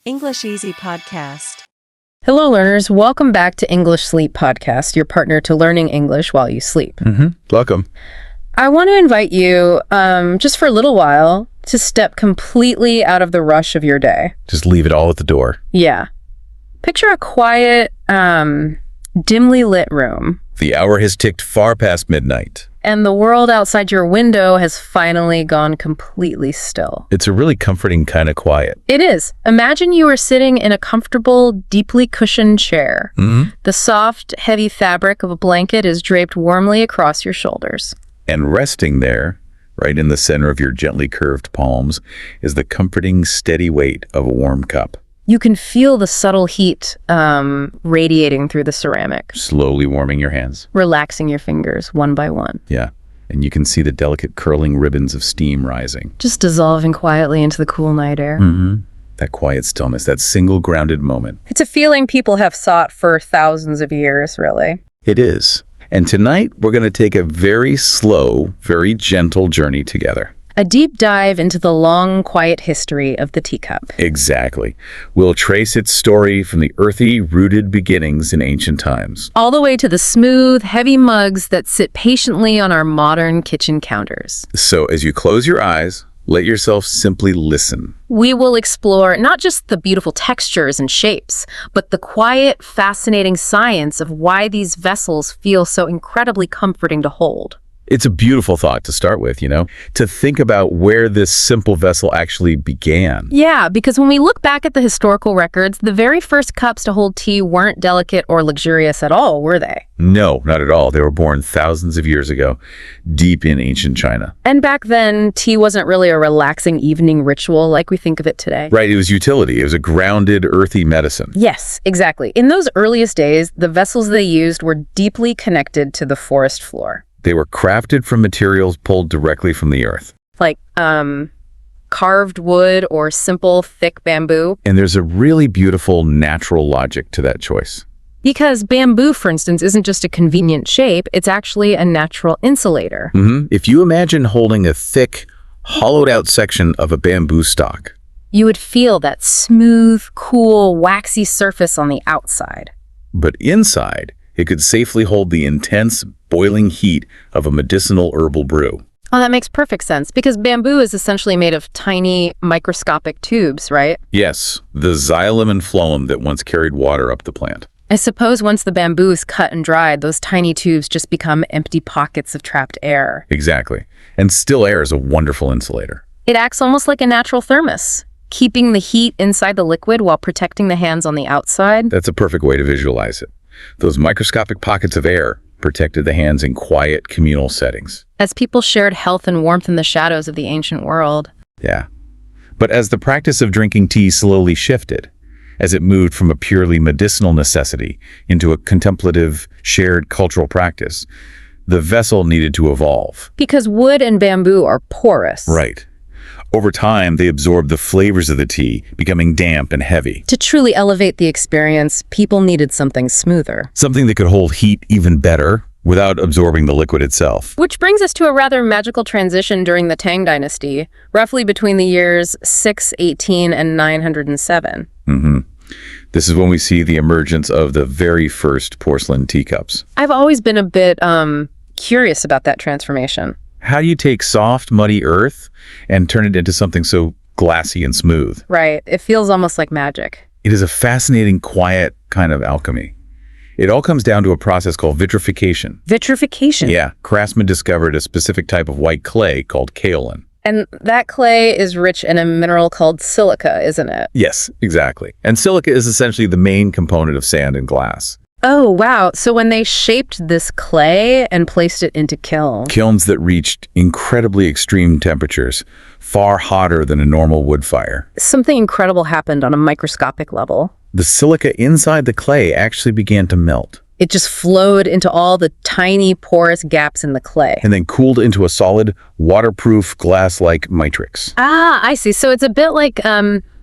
English Easy Podcast. Hello, learners. Welcome back to English Sleep Podcast, your partner to learning English while you sleep. Welcome. I want to invite you, just for a little while, to step completely out of the rush of your day. Just leave it all at the door. Yeah. Picture a quiet, dimly lit room. The hour has ticked far past midnight. And the world outside your window has finally gone completely still. It's a really comforting kind of quiet. It is. Imagine you are sitting in a comfortable, deeply cushioned chair. The soft, heavy fabric of a blanket is draped warmly across your shoulders. And resting there, right in the center of your gently curved palms, is the comforting, steady weight of a warm cup. You can feel the subtle heat radiating through the ceramic. Slowly warming your hands. Relaxing your fingers one by one. Yeah. And you can see the delicate curling ribbons of steam rising. Just dissolving quietly into the cool night air. That quiet stillness, that single grounded moment. It's a feeling people have sought for thousands of years, really. It is. And tonight, we're going to take a very slow, very gentle journey together. A deep dive into the long, quiet history of the teacup. Exactly. We'll trace its story from the earthy, rooted beginnings in ancient times. All the way to the smooth, heavy mugs that sit patiently on our modern kitchen counters. So as you close your eyes, let yourself simply listen. We will explore not just the beautiful textures and shapes, but the quiet, fascinating science of why these vessels feel so incredibly comforting to hold. It's a beautiful thought to start with, to think about where this simple vessel actually began. Yeah, because when we look back at the historical records, the very first cups to hold tea weren't delicate or luxurious at all, were they? No, not at all. They were born thousands of years ago, deep in ancient China. And back then, tea wasn't really a relaxing evening ritual like we think of it today. Right, it was utility. It was a grounded, earthy medicine. Yes, exactly. In those earliest days, the vessels they used were deeply connected to the forest floor. They were crafted from materials pulled directly from the earth. Like carved wood or simple, thick bamboo. And there's a really beautiful natural logic to that choice. Because bamboo, for instance, isn't just a convenient shape, it's actually a natural insulator. If you imagine holding a thick, hollowed-out section of a bamboo stalk, you would feel that smooth, cool, waxy surface on the outside. But inside, it could safely hold the intense, boiling heat of a medicinal herbal brew. Oh, that makes perfect sense, because bamboo is essentially made of tiny, microscopic tubes, right? Yes, the xylem and phloem that once carried water up the plant. I suppose once the bamboo is cut and dried, those tiny tubes just become empty pockets of trapped air. Exactly. And still air is a wonderful insulator. It acts almost like a natural thermos, keeping the heat inside the liquid while protecting the hands on the outside. That's a perfect way to visualize it. Those microscopic pockets of air protected the hands in quiet, communal settings. As people shared health and warmth in the shadows of the ancient world. Yeah. But as the practice of drinking tea slowly shifted, as it moved from a purely medicinal necessity into a contemplative, shared cultural practice, the vessel needed to evolve. Because wood and bamboo are porous. Right. Over time, they absorbed the flavors of the tea, becoming damp and heavy. To truly elevate the experience, people needed something smoother. Something that could hold heat even better without absorbing the liquid itself. Which brings us to a rather magical transition during the Tang Dynasty, roughly between the years 618 and 907. This is when we see the emergence of the very first porcelain teacups. I've always been a bit curious about that transformation. How do you take soft, muddy earth and turn it into something so glassy and smooth? Right. It feels almost like magic. It is a fascinating, quiet kind of alchemy. It all comes down to a process called vitrification. Vitrification? Yeah. Craftsmen discovered a specific type of white clay called kaolin. And that clay is rich in a mineral called silica, isn't it? Yes, exactly. And silica is essentially the main component of sand and glass. Oh, wow. So when they shaped this clay and placed it into kilns. Kilns that reached incredibly extreme temperatures, far hotter than a normal wood fire. Something incredible happened on a microscopic level. The silica inside the clay actually began to melt. It just flowed into all the tiny porous gaps in the clay. And then cooled into a solid, waterproof, glass-like matrix. Ah, I see. So it's a bit like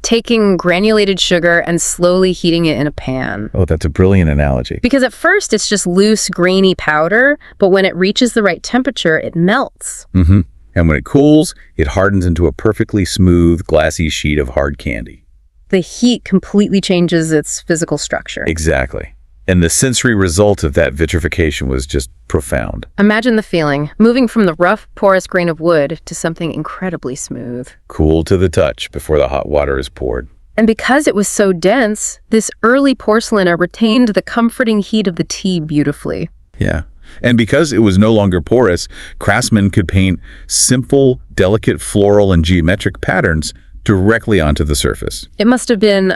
taking granulated sugar and slowly heating it in a pan. Oh, that's a brilliant analogy. Because at first it's just loose, grainy powder, but when it reaches the right temperature, it melts. And when it cools, it hardens into a perfectly smooth, glassy sheet of hard candy. The heat completely changes its physical structure. Exactly. And the sensory result of that vitrification was just profound. Imagine the feeling, moving from the rough, porous grain of wood to something incredibly smooth. Cool to the touch before the hot water is poured. And because it was so dense, this early porcelain retained the comforting heat of the tea beautifully. Yeah. And because it was no longer porous, craftsmen could paint simple, delicate floral and geometric patterns directly onto the surface. It must have been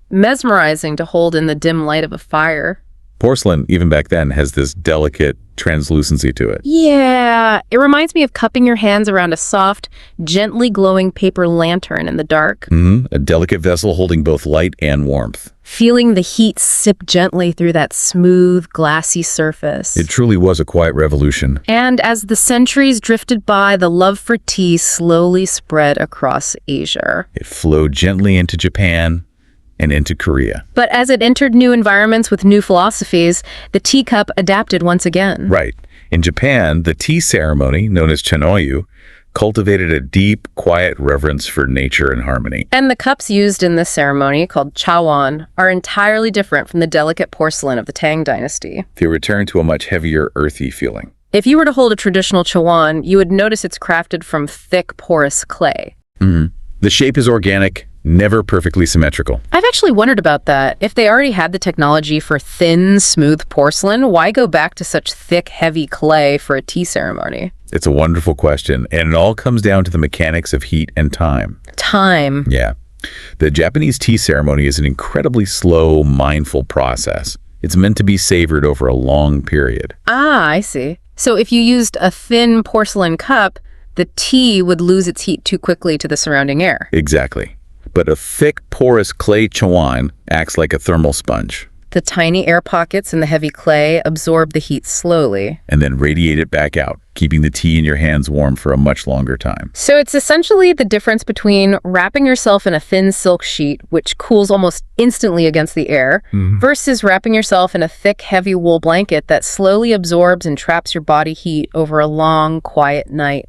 mesmerizing to hold in the dim light of a fire. Porcelain, even back then, has this delicate translucency to it. Yeah, it reminds me of cupping your hands around a soft, gently glowing paper lantern in the dark. A delicate vessel holding both light and warmth. Feeling the heat sip gently through that smooth, glassy surface. It truly was a quiet revolution. And as the centuries drifted by, the love for tea slowly spread across Asia. It flowed gently into Japan and into Korea. But as it entered new environments with new philosophies, the teacup adapted once again. Right. In Japan, the tea ceremony, known as Chanoyu, cultivated a deep, quiet reverence for nature and harmony. And the cups used in this ceremony, called chawan, are entirely different from the delicate porcelain of the Tang Dynasty. They returned to a much heavier, earthy feeling. If you were to hold a traditional chawan, you would notice it's crafted from thick, porous clay. The shape is organic, never perfectly symmetrical. I've actually wondered about that. If they already had the technology for thin, smooth porcelain, why go back to such thick, heavy clay for a tea ceremony? It's a wonderful question, and it all comes down to the mechanics of heat and time. Time. Yeah. The Japanese tea ceremony is an incredibly slow, mindful process. It's meant to be savored over a long period. Ah, I see. So if you used a thin porcelain cup, the tea would lose its heat too quickly to the surrounding air. Exactly. But a thick, porous clay chawan acts like a thermal sponge. The tiny air pockets in the heavy clay absorb the heat slowly. And then radiate it back out, keeping the tea in your hands warm for a much longer time. So it's essentially the difference between wrapping yourself in a thin silk sheet, which cools almost instantly against the air, versus wrapping yourself in a thick, heavy wool blanket that slowly absorbs and traps your body heat over a long, quiet night.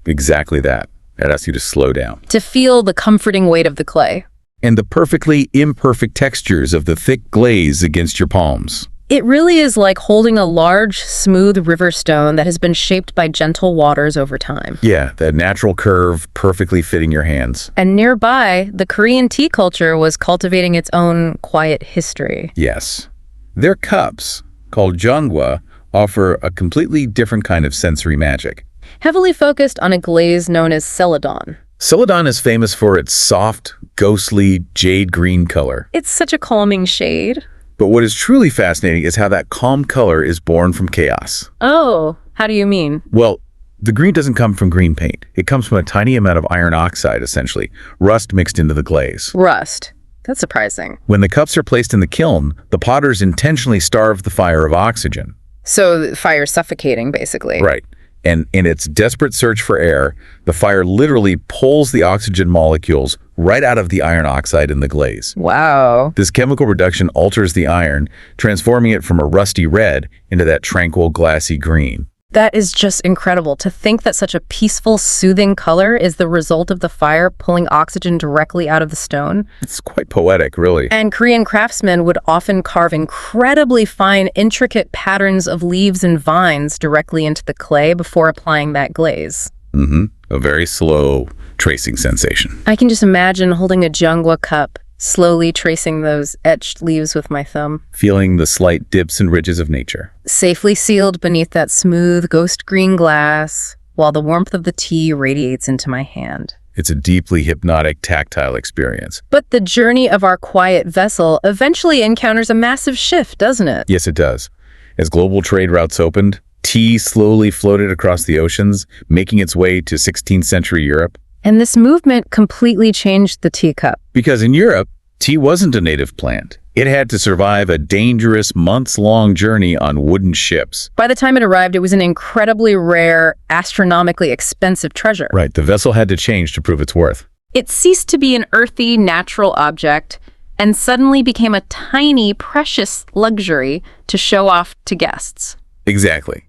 Exactly that. It asks you to slow down. To feel the comforting weight of the clay. And the perfectly imperfect textures of the thick glaze against your palms. It really is like holding a large, smooth river stone that has been shaped by gentle waters over time. Yeah, that natural curve perfectly fitting your hands. And nearby, the Korean tea culture was cultivating its own quiet history. Yes. Their cups, called jangwa, offer a completely different kind of sensory magic. Heavily focused on a glaze known as celadon. Celadon is famous for its soft, ghostly, jade green color. It's such a calming shade. But what is truly fascinating is how that calm color is born from chaos. Oh, how do you mean? Well, the green doesn't come from green paint. It comes from a tiny amount of iron oxide, essentially, rust mixed into the glaze. Rust. That's surprising. When the cups are placed in the kiln, the potters intentionally starve the fire of oxygen. So the fire's suffocating, basically. Right. And in its desperate search for air, the fire literally pulls the oxygen molecules right out of the iron oxide in the glaze. Wow. This chemical reduction alters the iron, transforming it from a rusty red into that tranquil, glassy green. That is just incredible. To think that such a peaceful, soothing color is the result of the fire pulling oxygen directly out of the stone. It's quite poetic, really. And Korean craftsmen would often carve incredibly fine, intricate patterns of leaves and vines directly into the clay before applying that glaze. A very slow tracing sensation. I can just imagine holding a jangwa cup, slowly tracing those etched leaves with my thumb. Feeling the slight dips and ridges of nature. Safely sealed beneath that smooth, ghost green glass, while the warmth of the tea radiates into my hand. It's a deeply hypnotic, tactile experience. But the journey of our quiet vessel eventually encounters a massive shift, doesn't it? Yes, it does. As global trade routes opened, tea slowly floated across the oceans, making its way to 16th century Europe. And this movement completely changed the teacup. Because in Europe, tea wasn't a native plant. It had to survive a dangerous, months-long journey on wooden ships. By the time it arrived, it was an incredibly rare, astronomically expensive treasure. Right, the vessel had to change to prove its worth. It ceased to be an earthy, natural object and suddenly became a tiny, precious luxury to show off to guests. Exactly.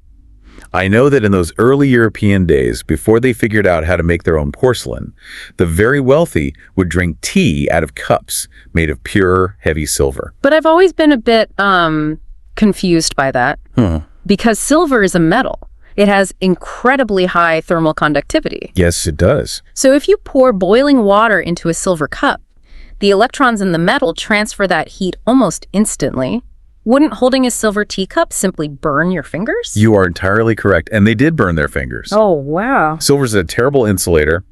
I know that in those early European days, before they figured out how to make their own porcelain, the very wealthy would drink tea out of cups made of pure, heavy silver. But I've always been a bit confused by that. Because silver is a metal. It has incredibly high thermal conductivity. Yes, it does. So if you pour boiling water into a silver cup, the electrons in the metal transfer that heat almost instantly. Wouldn't holding a silver teacup simply burn your fingers? You are entirely correct. And they did burn their fingers. Oh, wow. Silver's a terrible insulator,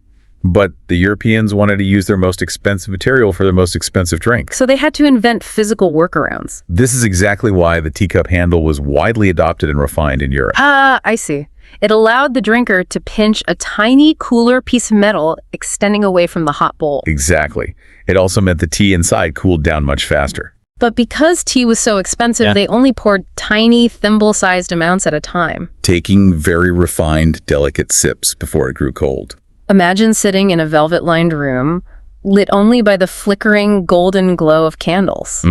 but the Europeans wanted to use their most expensive material for their most expensive drink. So they had to invent physical workarounds. This is exactly why the teacup handle was widely adopted and refined in Europe. I see. It allowed the drinker to pinch a tiny, cooler piece of metal extending away from the hot bowl. Exactly. It also meant the tea inside cooled down much faster. But because tea was so expensive, they only poured tiny, thimble-sized amounts at a time. Taking very refined, delicate sips before it grew cold. Imagine sitting in a velvet-lined room, lit only by the flickering golden glow of candles.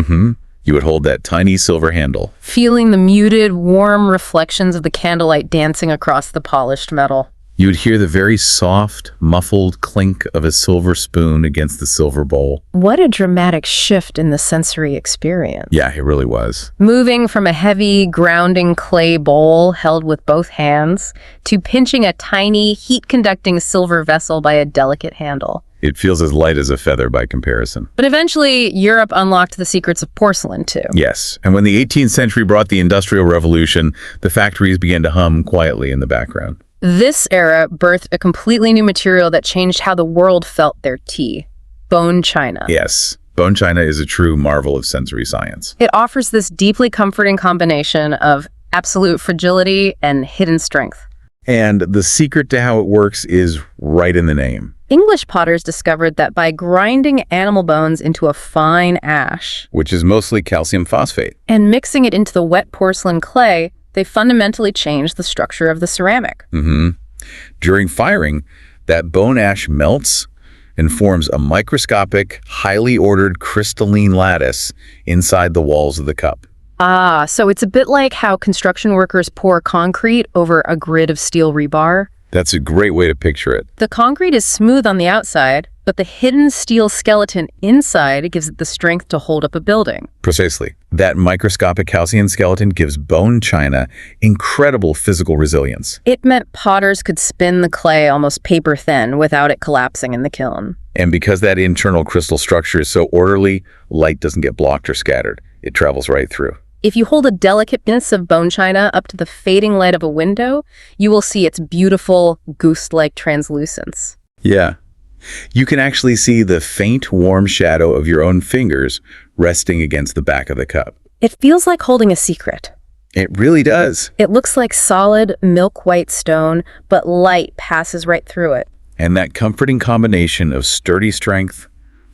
You would hold that tiny silver handle. Feeling the muted, warm reflections of the candlelight dancing across the polished metal. You would hear the very soft, muffled clink of a silver spoon against the silver bowl. What a dramatic shift in the sensory experience. Yeah, it really was. Moving from a heavy, grounding clay bowl held with both hands to pinching a tiny, heat-conducting silver vessel by a delicate handle. It feels as light as a feather by comparison. But eventually, Europe unlocked the secrets of porcelain, too. Yes, and when the 18th century brought the Industrial Revolution, the factories began to hum quietly in the background. This era birthed a completely new material that changed how the world felt their tea. Bone china. Yes, bone china is a true marvel of sensory science. It offers this deeply comforting combination of absolute fragility and hidden strength. And the secret to how it works is right in the name. English potters discovered that by grinding animal bones into a fine ash, which is mostly calcium phosphate, and mixing it into the wet porcelain clay, they fundamentally changed the structure of the ceramic. During firing, that bone ash melts and forms a microscopic, highly ordered crystalline lattice inside the walls of the cup. So it's a bit like how construction workers pour concrete over a grid of steel rebar. That's a great way to picture it. The concrete is smooth on the outside, but the hidden steel skeleton inside gives it the strength to hold up a building. Precisely. That microscopic calcium skeleton gives bone china incredible physical resilience. It meant potters could spin the clay almost paper thin without it collapsing in the kiln. And because that internal crystal structure is so orderly, light doesn't get blocked or scattered. It travels right through. If you hold a delicate piece of bone china up to the fading light of a window, you will see its beautiful, goose-like translucence. Yeah. You can actually see the faint, warm shadow of your own fingers resting against the back of the cup. It feels like holding a secret. It really does. It looks like solid, milk-white stone, but light passes right through it. And that comforting combination of sturdy strength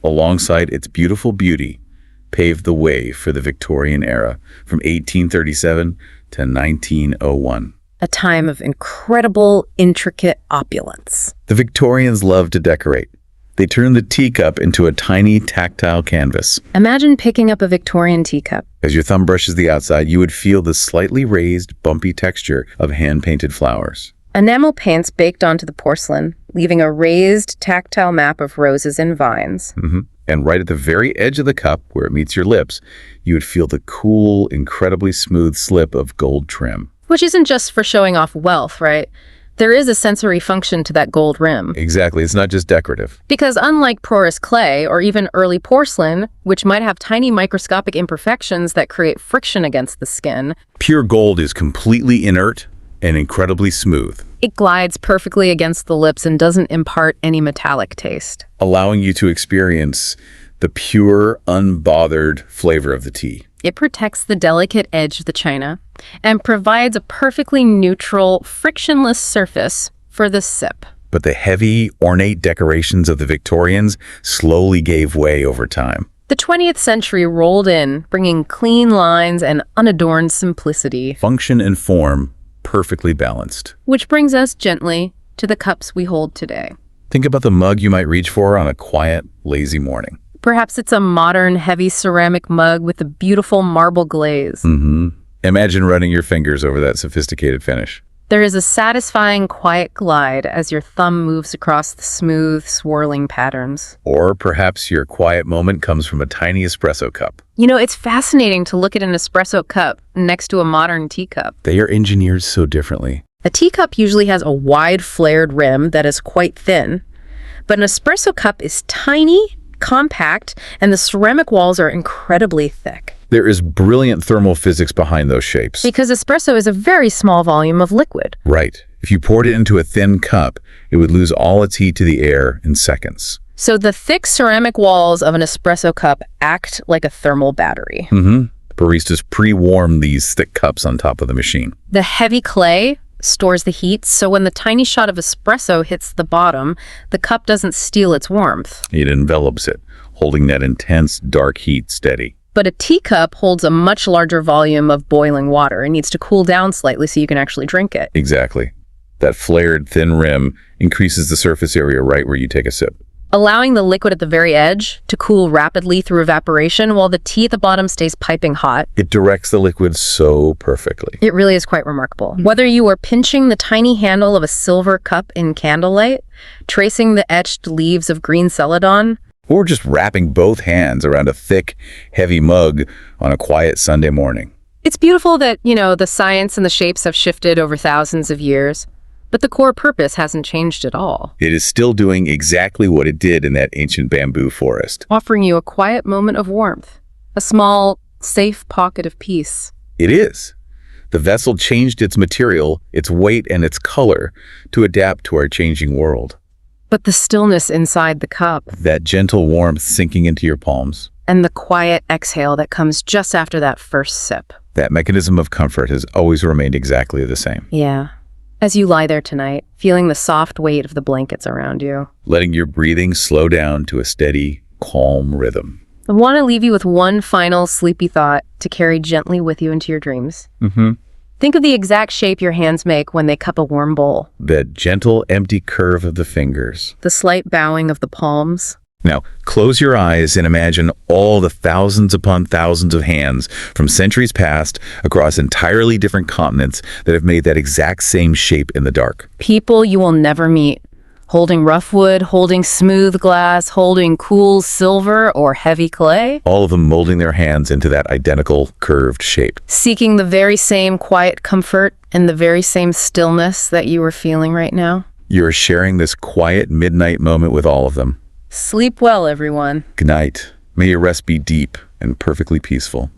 alongside its beautiful beauty paved the way for the Victorian era from 1837 to 1901. A time of incredible, intricate opulence. The Victorians loved to decorate. They turned the teacup into a tiny tactile canvas. Imagine picking up a Victorian teacup. As your thumb brushes the outside, you would feel the slightly raised, bumpy texture of hand-painted flowers. Enamel paints baked onto the porcelain, leaving a raised, tactile map of roses and vines. And right at the very edge of the cup, where it meets your lips, you would feel the cool, incredibly smooth slip of gold trim. Which isn't just for showing off wealth, right? There is a sensory function to that gold rim. Exactly, it's not just decorative. Because unlike porous clay or even early porcelain, which might have tiny microscopic imperfections that create friction against the skin, pure gold is completely inert and incredibly smooth. It glides perfectly against the lips and doesn't impart any metallic taste, allowing you to experience the pure, unbothered flavor of the tea. It protects the delicate edge of the china and provides a perfectly neutral, frictionless surface for the sip. But the heavy, ornate decorations of the Victorians slowly gave way over time. The 20th century rolled in, bringing clean lines and unadorned simplicity. Function and form perfectly balanced. Which brings us gently to the cups we hold today. Think about the mug you might reach for on a quiet, lazy morning. Perhaps it's a modern, heavy ceramic mug with a beautiful marble glaze. Imagine running your fingers over that sophisticated finish. There is a satisfying, quiet glide as your thumb moves across the smooth, swirling patterns. Or perhaps your quiet moment comes from a tiny espresso cup. You know, it's fascinating to look at an espresso cup next to a modern teacup. They are engineered so differently. A teacup usually has a wide, flared rim that is quite thin, but an espresso cup is tiny, compact, and the ceramic walls are incredibly thick. There is brilliant thermal physics behind those shapes. Because espresso is a very small volume of liquid. Right. If you poured it into a thin cup, it would lose all its heat to the air in seconds. So the thick ceramic walls of an espresso cup act like a thermal battery. Baristas pre-warm these thick cups on top of the machine. The heavy clay stores the heat, so when the tiny shot of espresso hits the bottom, the cup doesn't steal its warmth. It envelops it, holding that intense, dark heat steady. But a teacup holds a much larger volume of boiling water and needs to cool down slightly so you can actually drink it. Exactly. That flared, thin rim increases the surface area right where you take a sip, allowing the liquid at the very edge to cool rapidly through evaporation while the tea at the bottom stays piping hot. It directs the liquid so perfectly. It really is quite remarkable. Whether you are pinching the tiny handle of a silver cup in candlelight, tracing the etched leaves of green celadon, Or just wrapping both hands around a thick, heavy mug on a quiet Sunday morning. it's beautiful that, the science and the shapes have shifted over thousands of years, but the core purpose hasn't changed at all. It is still doing exactly what it did in that ancient bamboo forest. Offering you a quiet moment of warmth, a small, safe pocket of peace. It is. The vessel changed its material, its weight, and its color to adapt to our changing world. But the stillness inside the cup, That gentle warmth sinking into your palms, and the quiet exhale that comes just after that first sip. that mechanism of comfort has always remained exactly the same. Yeah. As you lie there tonight, feeling the soft weight of the blankets around you. Letting your breathing slow down to a steady, calm rhythm. I want to leave you with one final sleepy thought to carry gently with you into your dreams. Think of the exact shape your hands make when they cup a warm bowl. That gentle, empty curve of the fingers. The slight bowing of the palms. Now, close your eyes and imagine all the thousands upon thousands of hands from centuries past across entirely different continents that have made that exact same shape in the dark. People you will never meet. Holding rough wood, holding smooth glass, holding cool silver or heavy clay. All of them molding their hands into that identical curved shape. Seeking the very same quiet comfort and the very same stillness that you are feeling right now. You are sharing this quiet midnight moment with all of them. Sleep well, everyone. Good night. May your rest be deep and perfectly peaceful.